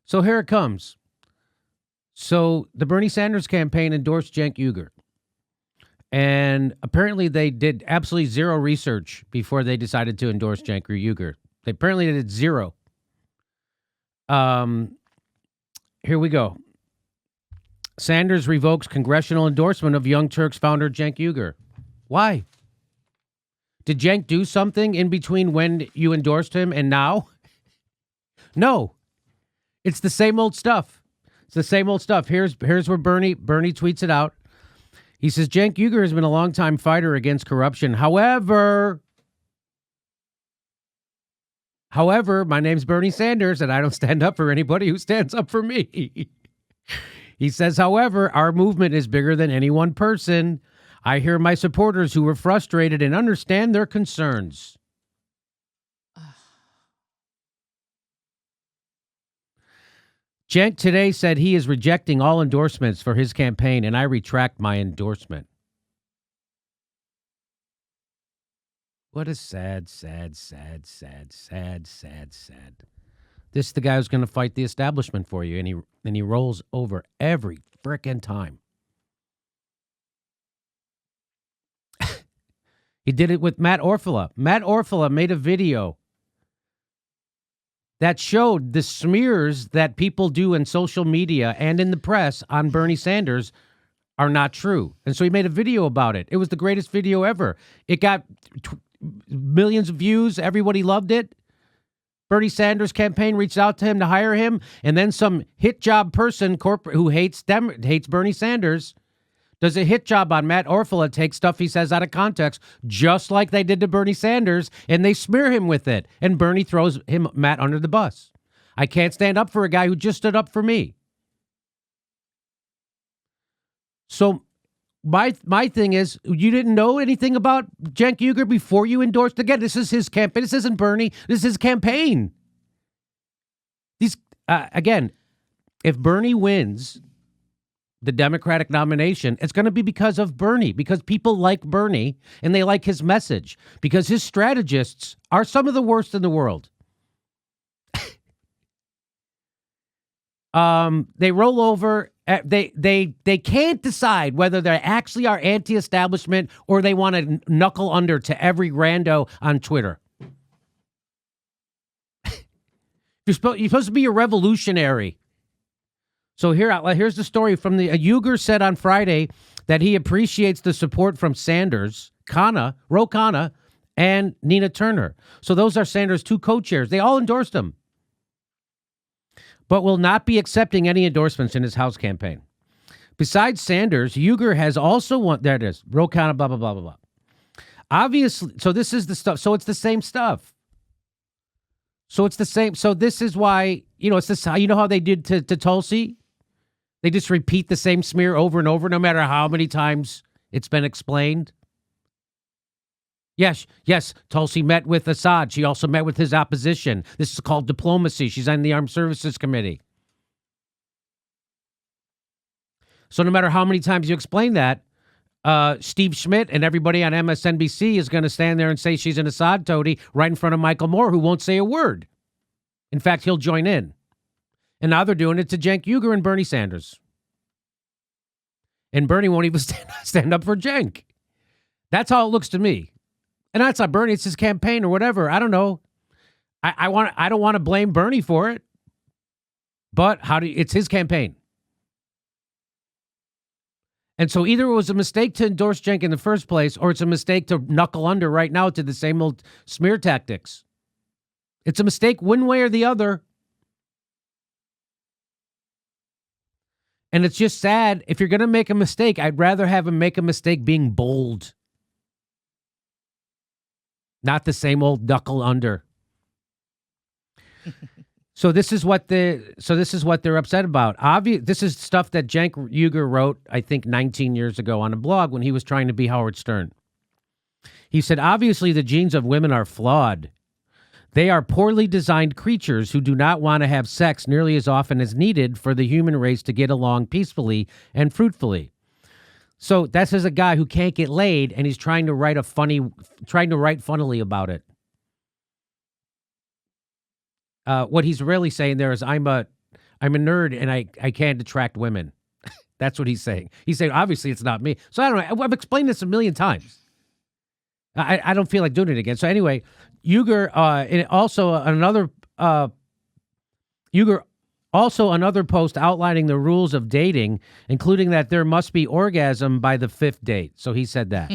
So here it comes. So the Bernie Sanders campaign endorsed Cenk Uygur. And apparently they did absolutely zero research before they decided to endorse Cenk Uygur. They apparently did zero. Here we go. Sanders revokes congressional endorsement of Young Turks founder Cenk Uygur. Why? Did Cenk do something in between when you endorsed him and now? No. It's the same old stuff. It's the same old stuff. Here's where Bernie tweets it out. He says, Cenk Uygur has been a longtime fighter against corruption. However, my name's Bernie Sanders, and I don't stand up for anybody who stands up for me. He says, however, our movement is bigger than any one person. I hear my supporters who were frustrated and understand their concerns. Cenk today said he is rejecting all endorsements for his campaign, and I retract my endorsement. What a sad. This is the guy who's going to fight the establishment for you, and he rolls over every frickin' time. He did it with Matt Orfalea. Matt Orfalea made a video that showed the smears that people do in social media and in the press on Bernie Sanders are not true. And so he made a video about it. It was the greatest video ever. It got millions of views. Everybody loved it. Bernie Sanders campaign reached out to him to hire him. And then some hit job person corporate who hates Bernie Sanders does a hit job on Matt Orfalea, takes stuff he says out of context, just like they did to Bernie Sanders, and they smear him with it. And Bernie throws Matt under the bus. I can't stand up for a guy who just stood up for me. So my thing is, you didn't know anything about Cenk Uygur before you endorsed. Again, this is his campaign. This isn't Bernie. This is his campaign. Again, if Bernie wins the Democratic nomination, it's going to be because of Bernie, because people like Bernie and they like his message, because his strategists are some of the worst in the world. They roll over. They can't decide whether they actually are anti-establishment or they want to knuckle under to every rando on Twitter. You're supposed to be a revolutionary. So here's the story from the Uygur said on Friday that he appreciates the support from Sanders, Ro Khanna, and Nina Turner. So those are Sanders' two co-chairs. They all endorsed him, but will not be accepting any endorsements in his House campaign. Besides Sanders, Uygur has also won. There it is. Ro Khanna, blah, blah, blah, blah, blah. Obviously, so this is the stuff. So it's the same stuff. So it's the same. So this is why, it's this. You know how they did to Tulsi? They just repeat the same smear over and over, no matter how many times it's been explained. Yes, Tulsi met with Assad. She also met with his opposition. This is called diplomacy. She's on the Armed Services Committee. So no matter how many times you explain that, Steve Schmidt and everybody on MSNBC is going to stand there and say she's an Assad toady right in front of Michael Moore, who won't say a word. In fact, he'll join in. And now they're doing it to Cenk Uygur and Bernie Sanders. And Bernie won't even stand up for Cenk. That's how it looks to me. And that's not Bernie, it's his campaign or whatever. I don't know. I don't want to blame Bernie for it. But it's his campaign. And so either it was a mistake to endorse Cenk in the first place, or it's a mistake to knuckle under right now to the same old smear tactics. It's a mistake one way or the other. And it's just sad. If you're going to make a mistake, I'd rather have him make a mistake being bold. Not the same old knuckle under. So this is what they're upset about. This is stuff that Cenk Uygur wrote, I think, 19 years ago on a blog when he was trying to be Howard Stern. He said, obviously the genes of women are flawed. They are poorly designed creatures who do not want to have sex nearly as often as needed for the human race to get along peacefully and fruitfully. So that's as a guy who can't get laid, and he's trying to write funnily about it. What he's really saying there is, I'm a I'm a nerd and I can't attract women. That's what he's saying. He's saying, obviously, it's not me. So I don't know. I've explained this a million times. I don't feel like doing it again. So anyway, Uygur, and also another Uygur, also another post outlining the rules of dating, including that there must be orgasm by the 5th date. So he said that.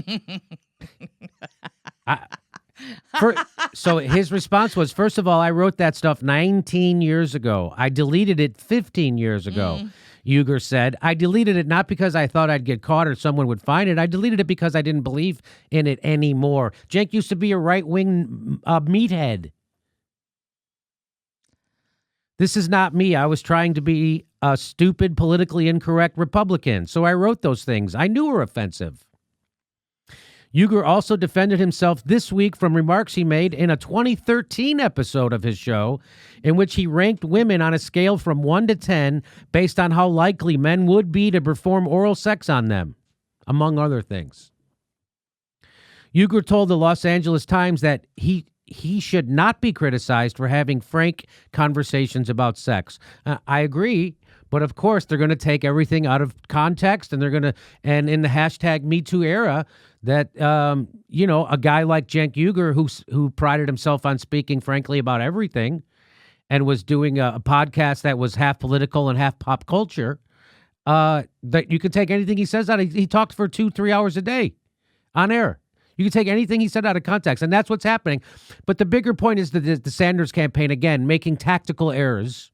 So his response was, first of all, I wrote that stuff 19 years ago. I deleted it 15 years ago. Uygur said, I deleted it not because I thought I'd get caught or someone would find it. I deleted it because I didn't believe in it anymore. Cenk used to be a right-wing meathead. This is not me. I was trying to be a stupid, politically incorrect Republican. So I wrote those things I knew were offensive. Uygur also defended himself this week from remarks he made in a 2013 episode of his show in which he ranked women on a scale from 1 to 10 based on how likely men would be to perform oral sex on them, among other things. Uygur told the Los Angeles Times that he should not be criticized for having frank conversations about sex. I agree. But of course, they're going to take everything out of context, and and in the hashtag Me Too era, that a guy like Cenk Uygur, who prided himself on speaking frankly about everything, and was doing a podcast that was half political and half pop culture, that you could take anything he says out. He talked for 2-3 hours a day on air. You can take anything he said out of context, and that's what's happening. But the bigger point is that the Sanders campaign, again, making tactical errors.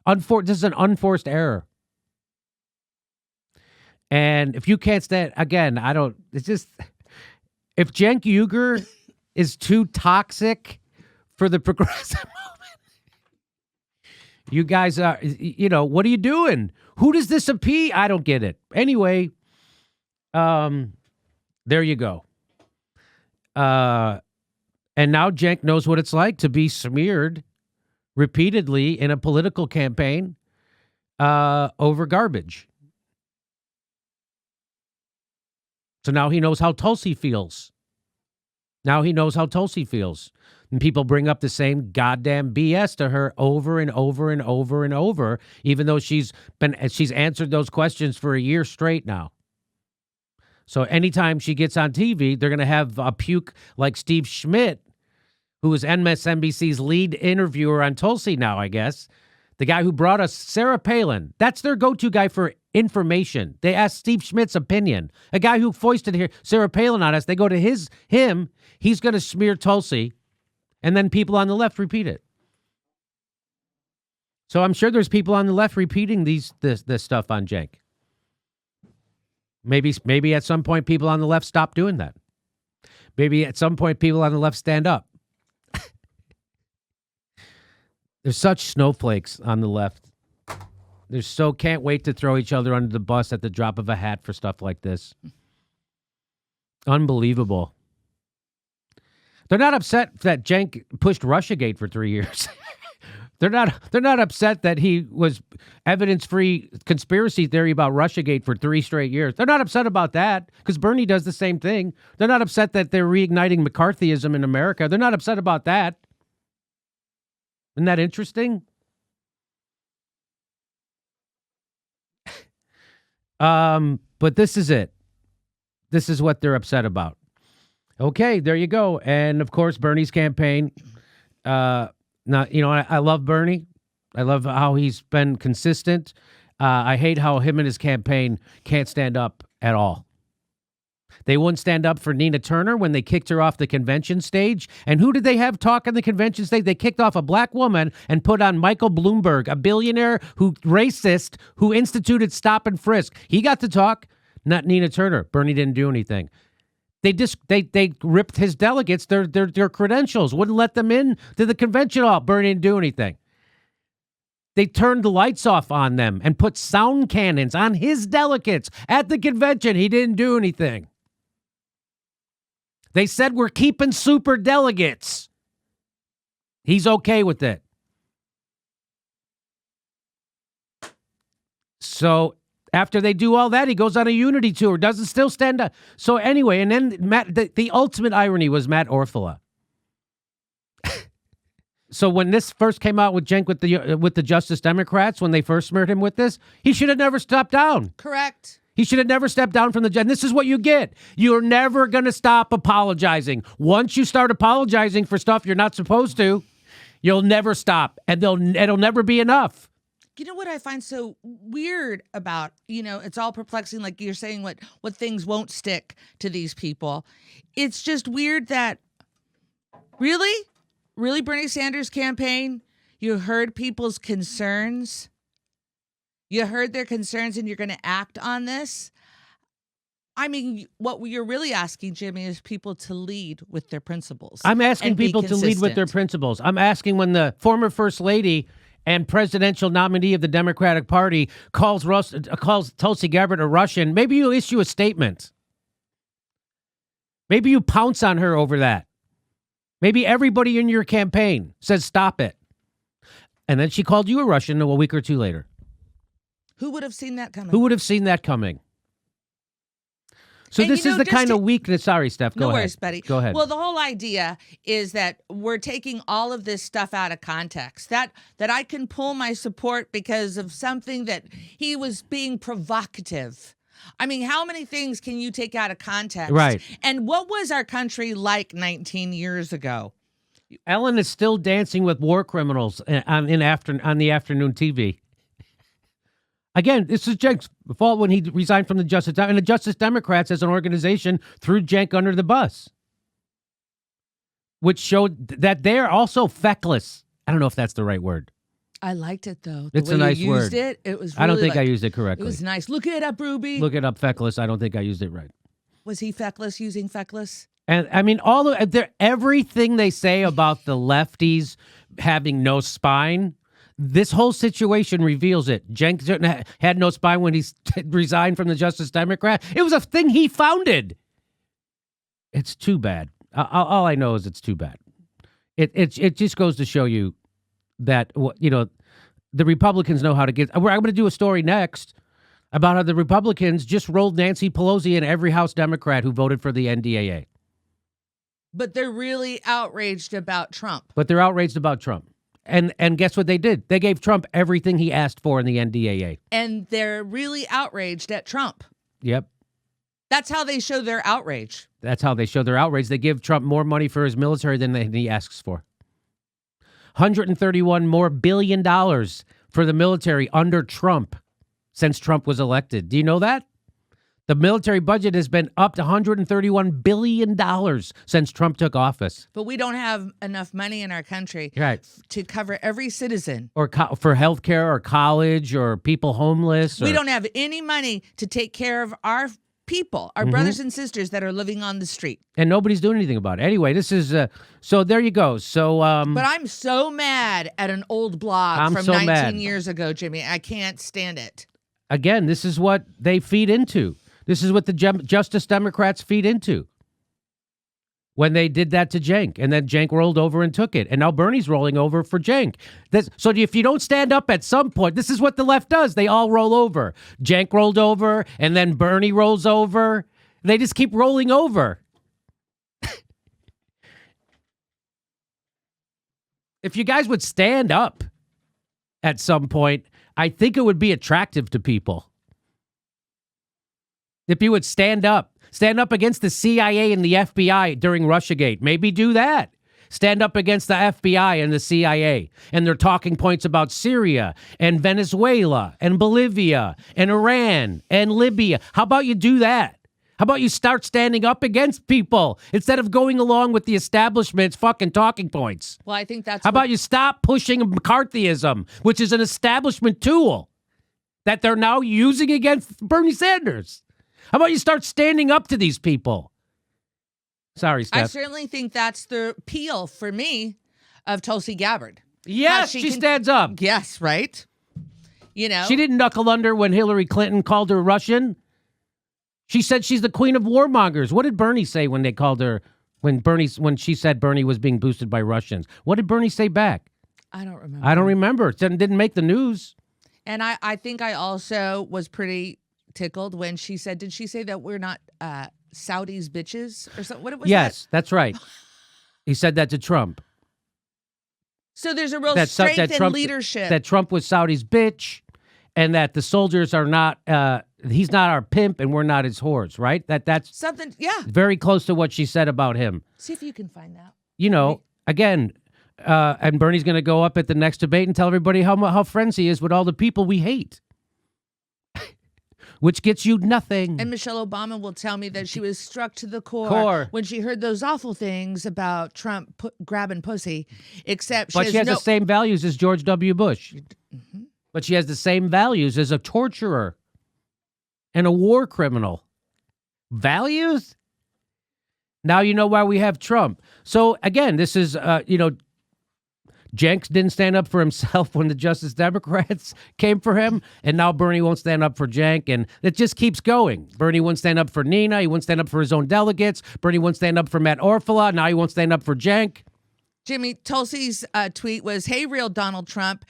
This is an unforced error. And if you can't stand, again, it's just, if Cenk Uygur is too toxic for the progressive movement, you guys are, what are you doing? Who does this appeal? I don't get it. Anyway, there you go. And now Cenk knows what it's like to be smeared repeatedly in a political campaign over garbage. So now he knows how Tulsi feels. And people bring up the same goddamn BS to her over and over and over and over, even though she's answered those questions for a year straight now. So anytime she gets on TV, they're going to have a puke like Steve Schmidt, who is MSNBC's lead interviewer on Tulsi now, I guess. The guy who brought us Sarah Palin. That's their go-to guy for information. They ask Steve Schmidt's opinion. A guy who foisted here Sarah Palin on us. They go to him. He's going to smear Tulsi. And then people on the left repeat it. So I'm sure there's people on the left repeating this stuff on Cenk. Maybe at some point people on the left stop doing that. Maybe at some point people on the left stand up. There's such snowflakes on the left. Can't wait to throw each other under the bus at the drop of a hat for stuff like this. Unbelievable. They're not upset that Cenk pushed Russiagate for 3 years. They're not upset that he was evidence-free conspiracy theory about Russiagate for 3 straight years. They're not upset about that because Bernie does the same thing. They're not upset that they're reigniting McCarthyism in America. They're not upset about that. Isn't that interesting? But this is it. This is what they're upset about. Okay, there you go. And of course, Bernie's campaign. Now, I love Bernie. I love how he's been consistent. I hate how him and his campaign can't stand up at all. They wouldn't stand up for Nina Turner when they kicked her off the convention stage. And who did they have talk on the convention stage? They kicked off a black woman and put on Michael Bloomberg, a billionaire racist who instituted stop and frisk. He got to talk, not Nina Turner. Bernie didn't do anything. They ripped his delegates, their credentials, wouldn't let them in to the convention hall. Bernie didn't do anything. They turned the lights off on them and put sound cannons on his delegates at the convention. He didn't do anything. They said we're keeping super delegates. He's okay with it. So after they do all that, he goes on a unity tour, doesn't still stand up. So anyway, and then the ultimate irony was Matt Orfalea. So when this first came out with Cenk with the Justice Democrats, when they first smeared him with this, he should have never stepped down. Correct. He should have never stepped down from the judge. And this is what you get. You're never going to stop apologizing. Once you start apologizing for stuff you're not supposed to, you'll never stop, and it'll never be enough. You know what I find so weird about, it's all perplexing, like you're saying, what things won't stick to these people. It's just weird that, really, Bernie Sanders campaign, you heard people's concerns. You heard their concerns and you're going to act on this. I mean, what you're really asking, Jimmy, is people to lead with their principles. I'm asking people to lead with their principles. I'm asking when the former First Lady and presidential nominee of the Democratic Party calls Tulsi Gabbard a Russian, maybe you issue a statement. Maybe you pounce on her over that. Maybe everybody in your campaign says, stop it. And then she called you a Russian a week or two later. Who would have seen that coming? Who would have seen that coming? So and this is the kind of weakness. Sorry, Steph. Go ahead. No worries, Betty. Go ahead. Well, the whole idea is that we're taking all of this stuff out of context. That I can pull my support because of something that he was being provocative. I mean, how many things can you take out of context? Right. And what was our country like 19 years ago? Ellen is still dancing with war criminals on the afternoon TV. Again, this is Cenk's fault when he resigned from the Justice and the Justice Democrats as an organization threw Cenk under the bus, which showed that they're also feckless. I don't know if that's the right word. I liked it though. It's a nice word. It was. Really I don't think I used it correctly. It was nice. Look it up, Ruby. Look it up, feckless. I don't think I used it right. Was he feckless using feckless? And I mean, everything they say about the lefties having no spine. This whole situation reveals it. Cenk had no spine when he resigned from the Justice Democrat. It was a thing he founded. It's too bad. All I know is it's too bad. It just goes to show you that the Republicans know how to get. I'm going to do a story next about how the Republicans just rolled Nancy Pelosi and every House Democrat who voted for the NDAA. But they're really outraged about Trump. And guess what they did? They gave Trump everything he asked for in the NDAA. And they're really outraged at Trump. Yep. That's how they show their outrage. They give Trump more money for his military than he asks for. $131 billion for the military under Trump since Trump was elected. Do you know that? The military budget has been up to $131 billion since Trump took office. But we don't have enough money in our country to cover every citizen. Or for health care or college or people homeless. We don't have any money to take care of our people, our brothers and sisters that are living on the street. And nobody's doing anything about it. Anyway, this is, so there you go. So, but I'm so mad at an old blog from 19 years ago, Jimmy. I can't stand it. Again, this is what they feed into. This is what the Justice Democrats feed into. When they did that to Cenk, and then Cenk rolled over and took it. And now Bernie's rolling over for Cenk. So if you don't stand up at some point, this is what the left does. They all roll over. Cenk rolled over, and then Bernie rolls over. They just keep rolling over. If you guys would stand up at some point, I think it would be attractive to people. If you would stand up against the CIA and the FBI during Russiagate, maybe do that. Stand up against the FBI and the CIA and their talking points about Syria and Venezuela and Bolivia and Iran and Libya. How about you do that? How about you start standing up against people instead of going along with the establishment's fucking talking points? Well, I think that's... How about you stop pushing McCarthyism, which is an establishment tool that they're now using against Bernie Sanders? How about you start standing up to these people? Sorry, Steph. I certainly think that's the appeal for me of Tulsi Gabbard. Yes, she stands up. Yes, right? She didn't knuckle under when Hillary Clinton called her Russian. She said she's the queen of warmongers. What did Bernie say when they called her, when she said Bernie was being boosted by Russians? What did Bernie say back? I don't remember. It didn't make the news. And I think I also was pretty tickled when she said, did she say that we're not Saudis bitches or something? What was Yes, that's right. He said that to Trump. So there's a real that strength in Trump, leadership. that Trump was Saudi's bitch, and that the soldiers are not. He's not our pimp, and we're not his whores. Right? That's Something, yeah. very close to what she said about him. See if you can find that. You know, again, and Bernie's going to go up at the next debate and tell everybody how friends he is with all the people we hate, which gets you nothing. And Michelle Obama will tell me that she was struck to the core when she heard those awful things about Trump grabbing pussy, except But she has the same values as George W. Bush. Mm-hmm. But she has the same values as a torturer and a war criminal. Values? Now you know why we have Trump. So, again, this is, Jenks didn't stand up for himself when the Justice Democrats came for him, and now Bernie won't stand up for Cenk, and it just keeps going. Bernie won't stand up for Nina. He won't stand up for his own delegates. Bernie won't stand up for Matt Orfalea. Now he won't stand up for Cenk. Jimmy, Tulsi's tweet was, "Hey, real Donald Trump,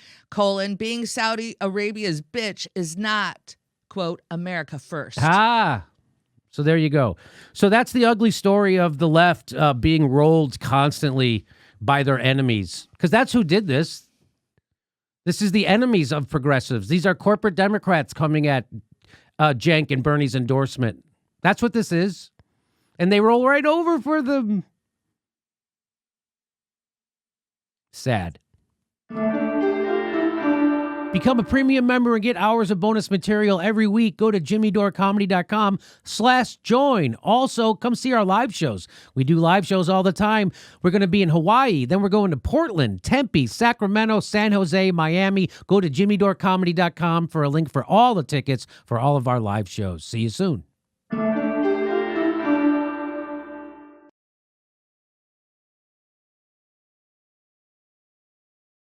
being Saudi Arabia's bitch is not, quote, America first." So there you go. So that's the ugly story of the left being rolled constantly by their enemies, because that's who did this. This is the enemies of progressives. These are corporate Democrats coming at Cenk and Bernie's endorsement. That's what this is. And they roll right over for them. Sad. Become a premium member and get hours of bonus material every week. Go to jimmydorcomedy.com/join. Also, come see our live shows. We do live shows all the time. We're going to be in Hawaii. Then we're going to Portland, Tempe, Sacramento, San Jose, Miami. Go to jimmydorcomedy.com for a link for all the tickets for all of our live shows. See you soon.